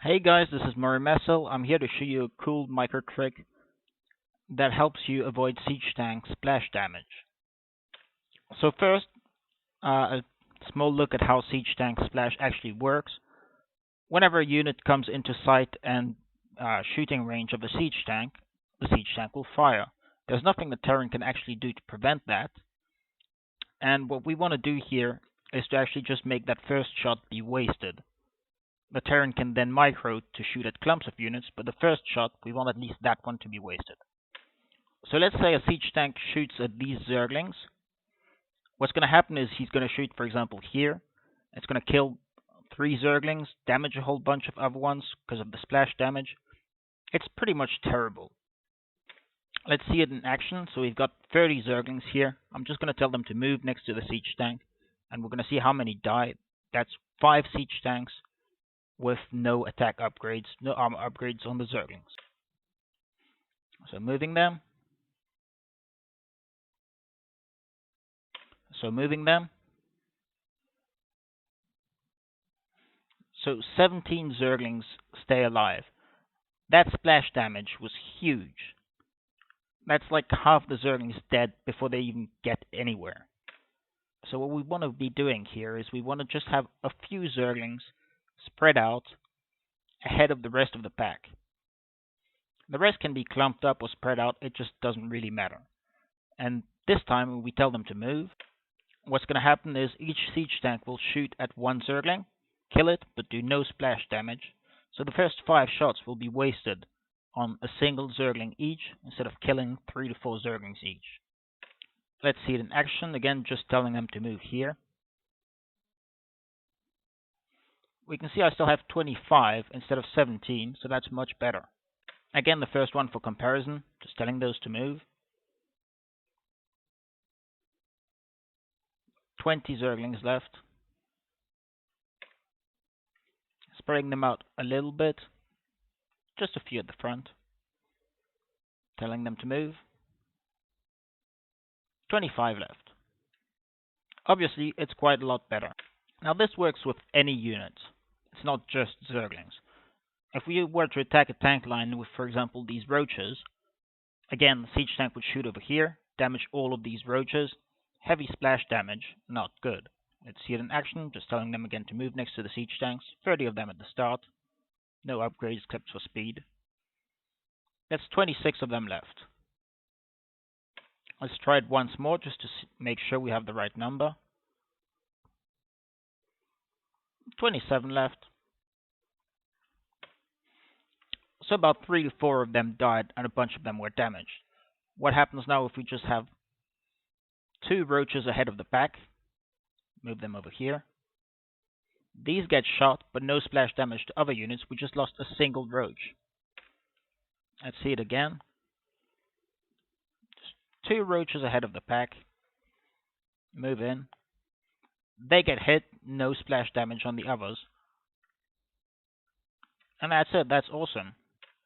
Hey guys, this is Murray Messel. I'm here to show you a cool micro trick that helps you avoid siege tank splash damage. So first, a small look at how siege tank splash actually works. Whenever a unit comes into sight and shooting range of a siege tank, the siege tank will fire. There's nothing the Terran can actually do to prevent that. And what we want to do here is to actually just make that first shot be wasted. The Terran can then micro to shoot at clumps of units, but the first shot, we want at least that one to be wasted. So let's say a siege tank shoots at these Zerglings. What's going to happen is he's going to shoot, for example, here. It's going to kill 3 Zerglings, damage a whole bunch of other ones because of the splash damage. It's pretty much terrible. Let's see it in action. So we've got 30 Zerglings here. I'm just going to tell them to move next to the siege tank, and we're going to see how many die. That's 5 siege tanks with no attack upgrades, no armor upgrades on the Zerglings. So moving them. So 17 Zerglings stay alive. That splash damage was huge. That's like half the Zerglings dead before they even get anywhere. So what we want to be doing here is we want to just have a few Zerglings spread out ahead of the rest of the pack. The rest can be clumped up or spread out, it just doesn't really matter. And this time when we tell them to move, what's going to happen is each siege tank will shoot at 1 Zergling, kill it, but do no splash damage. So the first 5 shots will be wasted on a single Zergling each, instead of killing 3 to 4 Zerglings each. Let's see it in action, again just telling them to move here. We can see I still have 25 instead of 17, so that's much better. Again, the first one for comparison, just telling those to move. 20 Zerglings left. Spreading them out a little bit, just a few at the front. Telling them to move. 25 left. Obviously, it's quite a lot better. Now this works with any unit. It's not just Zerglings. If we were to attack a tank line with, for example, these roaches, again, the siege tank would shoot over here, damage all of these roaches. Heavy splash damage, not good. Let's see it in action, just telling them again to move next to the siege tanks. 30 of them at the start. No upgrades except for speed. That's 26 of them left. Let's try it once more just to make sure we have the right number. 27 left. So about 3 to 4 of them died and a bunch of them were damaged. What happens now if we just have 2 roaches ahead of the pack? Move them over here. These get shot, but no splash damage to other units. We just lost a single roach. Let's see it again. Just 2 roaches ahead of the pack. Move in. They get hit, no splash damage on the others. And that's it, that's awesome.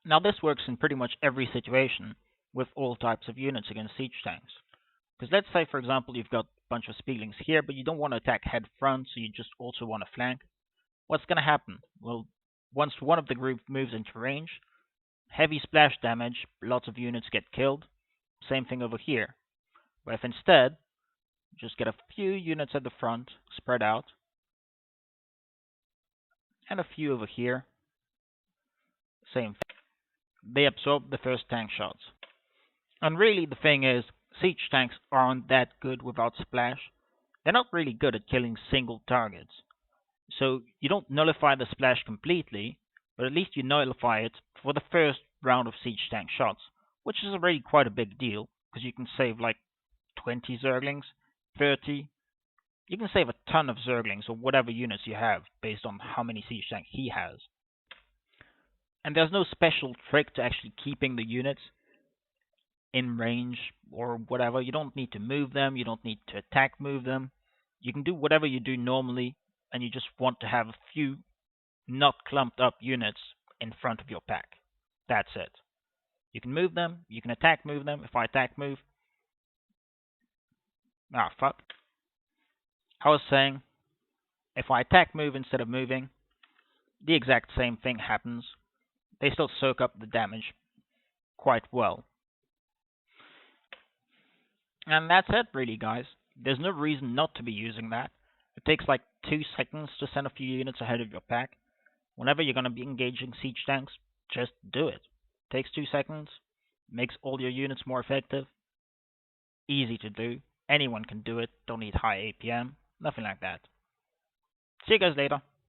Now this works in pretty much every situation with all types of units against siege tanks. Because let's say, for example, you've got a bunch of Spiegelings here, but you don't want to attack head front, so you just also want to flank. What's going to happen? Well, once one of the group moves into range, heavy splash damage, lots of units get killed. Same thing over here. But if instead, just get a few units at the front, spread out, and a few over here, same thing. They absorb the first tank shots. And really the thing is, siege tanks aren't that good without splash. They're not really good at killing single targets. So you don't nullify the splash completely, but at least you nullify it for the first round of siege tank shots, which is already quite a big deal, because you can save like 20 Zerglings, 30. You can save a ton of Zerglings or whatever units you have based on how many siege tanks he has. And there's no special trick to actually keeping the units in range or whatever. You don't need to move them, you don't need to attack move them. You can do whatever you do normally, and you just want to have a few not clumped up units in front of your pack. That's it. You can move them, you can attack move them. If I attack move... Ah, fuck. I was saying, if I attack move instead of moving, the exact same thing happens. They still soak up the damage quite well. And that's it really, guys. There's no reason not to be using that. It takes like 2 seconds to send a few units ahead of your pack. Whenever you're going to be engaging siege tanks, just do it. Takes 2 seconds, makes all your units more effective, easy to do. Anyone can do it, don't need high APM, nothing like that. See you guys later.